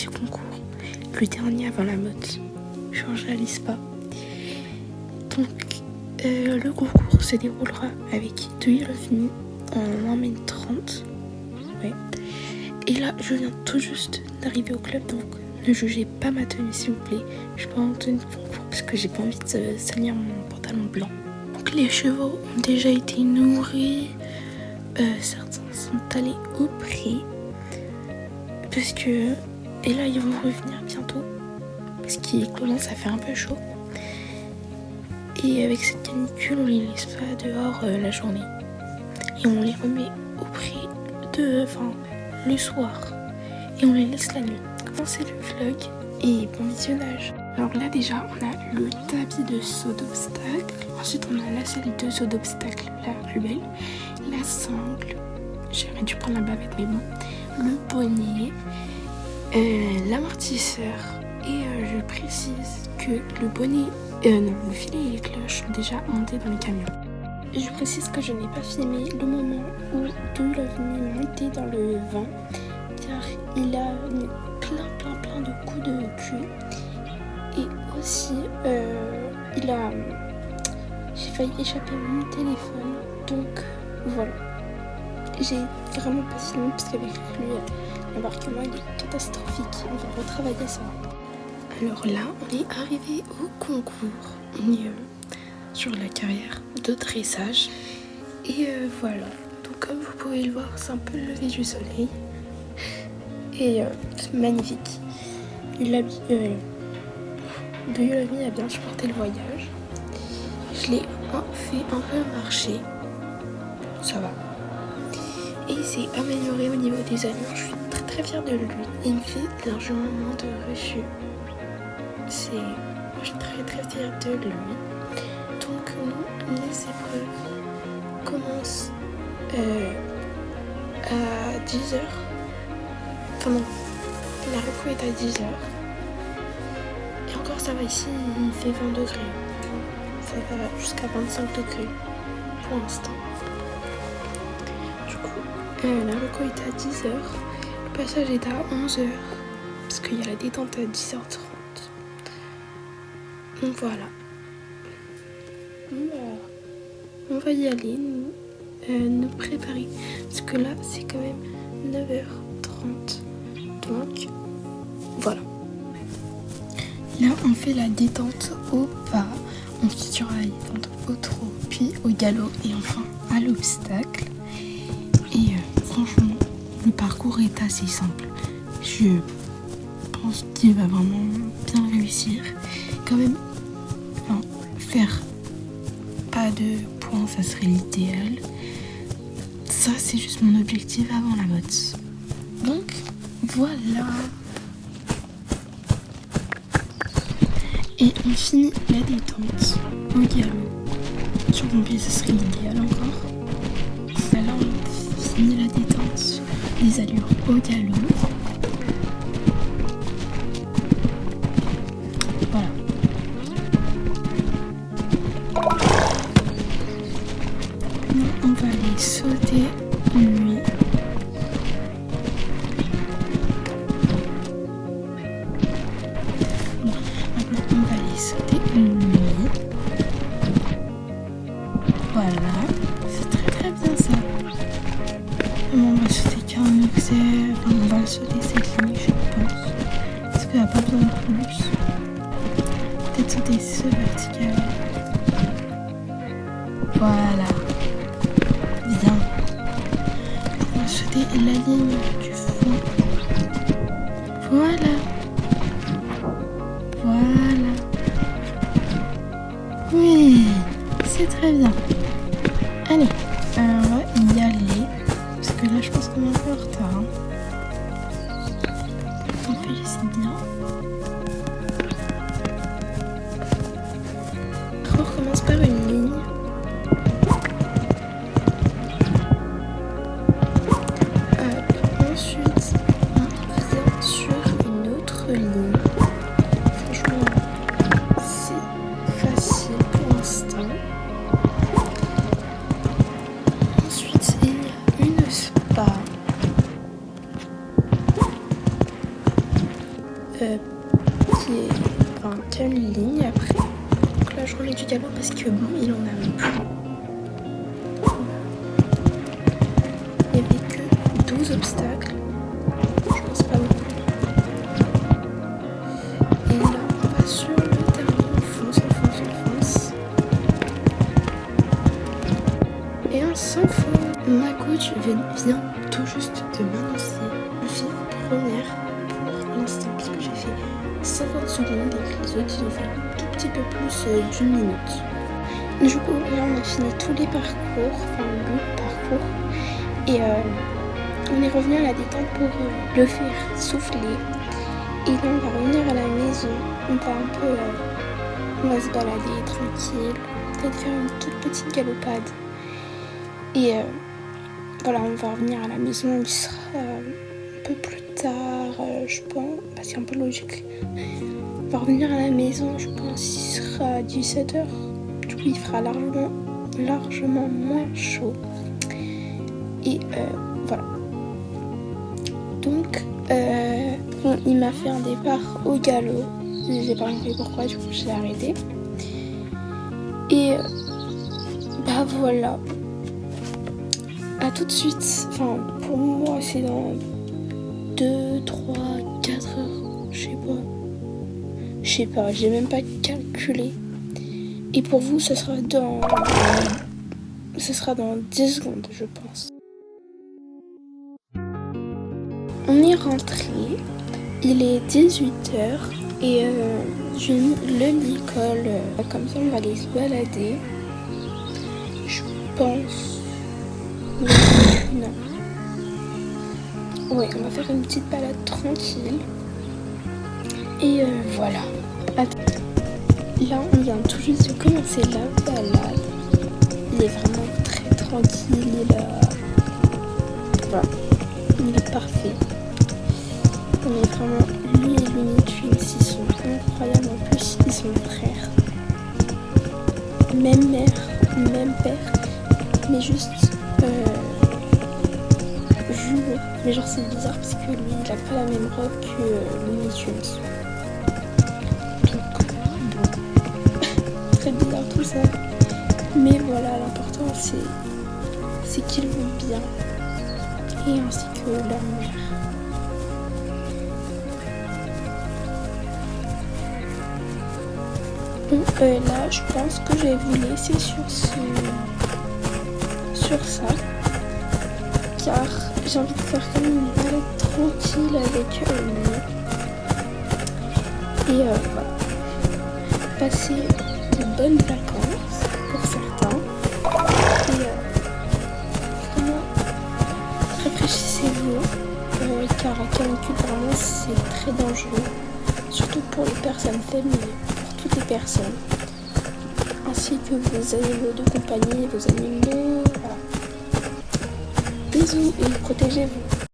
petit concours, le dernier avant la motte. Je ne réalise pas. Donc, le concours se déroulera avec Do You Love Me en 1m30. Ouais. Et là, je viens tout juste d'arriver au club, donc ne jugez pas ma tenue, s'il vous plaît. Je suis pas en tenue de concours parce que j'ai pas envie de salir mon pantalon blanc. Donc, les chevaux ont déjà été nourris. Certains sont allés au pré. Parce que... Et là, ils vont revenir bientôt. Parce qu'il commence à faire un peu chaud. Et avec cette canicule, on les laisse pas dehors la journée. Et on les remet au pré le soir. Et on les laisse la nuit. Commencez le vlog et bon visionnage. Alors là déjà, on a le tapis de saut d'obstacle. Ensuite, on a la salle de saut d'obstacle la plus belle. La sangle. J'aurais dû prendre la bavette, mais bon. Le bonnet. L'amortisseur. Et je précise que le bonnet... le filet et les cloches sont déjà montés dans les camions. Je précise que je n'ai pas filmé le moment où Do You Love Me est monté dans le vent, car il a mis plein de coups de queue. Et aussi, j'ai failli échapper mon téléphone, donc voilà. J'ai vraiment pas filmé parce qu'avec lui, l'embarquement il est catastrophique. On va retravailler ça. Alors là, on est arrivé au concours. On est sur la carrière de dressage. Et voilà. Donc comme vous pouvez le voir, c'est un peu le lever du soleil. Et c'est magnifique. Do You Love Me a bien supporté le voyage. Je l'ai fait un peu marcher. Ça va. Et il s'est amélioré au niveau des allures. Je suis très fière de lui. Il me fait largement moins de refus. Je suis très fière de lui. Donc les épreuves commencent à 10h. Enfin non, la reco est à 10h. Et encore ça va ici, il fait 20 degrés. Ça va jusqu'à 25 degrés pour l'instant. Du coup, la reco est à 10h. Le passage est à 11h. Parce qu'il y a la détente à 10h30. Donc voilà. On va y aller, nous préparer. Parce que là, c'est quand même 9h30. Donc, voilà. Là, on fait la détente au pas. Ensuite, il y aura la détente au trot, puis au galop et enfin à l'obstacle. Et franchement, le parcours est assez simple. Je pense qu'il va vraiment bien réussir. Quand même, faire pas de points, ça serait l'idéal. Ça, c'est juste mon objectif avant la motte. Donc, voilà. Et on finit la détente au galop. Sur mon pied, ça serait l'idéal encore. Là, on finit la détente des allures au galop. Voilà. On va aller sauter lui. Bon, maintenant on va aller sauter lui. Voilà, c'est très bien ça. On va sauter qu'un excès, on va sauter cette ligne, je pense. Parce qu'il n'y a pas besoin de plus. Peut-être sauter ce vertical. Voilà. Bien. On va sauter la ligne du fond. Voilà. Oui, c'est très bien. Allez, on va y aller. Parce que là, je pense qu'on est un peu en retard. On fait bien. On recommence par une ligne. Ensuite, on vient sur une autre ligne. Franchement, c'est facile pour l'instant. Ensuite, il y a une spa. qui a une ligne après. Donc là je remets du galop parce que bon, il en a même plus. Il n'y avait que 12 obstacles. Je pense pas beaucoup. Et là on va sur le terrain, on fonce. Et un sans faute. Ma coach vient tout juste de m'annoncer. Je suis première pour l'instant parce que j'ai fait 50 secondes et que les autres ils ont fait un tout petit peu plus d'une minute. Du coup là on a fini tous les parcours, enfin le parcours, et on est revenu à la détente pour le faire souffler. Et là on va revenir à la maison, on va se balader tranquille, peut-être faire une toute petite galopade. Et voilà, on va revenir à la maison, il sera un peu plus tard, je pense, parce que c'est un peu logique. On va revenir à la maison, je pense qu'il sera 17h. Du coup, il fera largement moins chaud. Et voilà. Donc, bon, il m'a fait un départ au galop. J'ai pas compris pourquoi, du coup, j'ai arrêté. Et bah voilà. A tout de suite. Enfin, pour moi, c'est dans 2, 3, 4 heures. Je sais pas, j'ai même pas calculé. Et pour vous, ce sera dans 10 secondes, je pense. On est rentré. Il est 18h et j'ai mis le Nicole. Comme ça, on va aller se balader. Je pense. Non. Ouais, on va faire une petite balade tranquille. Et voilà. Là, on vient tout juste de commencer la balade. Il est vraiment très tranquille. Voilà. Il est parfait. On est vraiment lui et Looney-Tunes, ils sont incroyables. En plus, ils sont frères. Même mère, même père. Mais juste jumeaux. Mais genre c'est bizarre parce que lui il a pas la même robe que Looney-Tunes. Donc bon. Très bizarre tout ça. Mais voilà, l'important c'est qu'ils vont bien. Et ainsi que leur mère. Bon, là je pense que je vais vous laisser sur ça. Car j'ai envie de faire comme une balade tranquille avec lui. Et voilà. Passer de bonnes vacances pour certains. Et vraiment réfléchissez-vous. Car la canicule vraiment c'est très dangereux. Surtout pour les personnes faibles, mais pour toutes les personnes. Ainsi que vos animaux de compagnie, vos animaux. Voilà. Bisous et protégez-vous.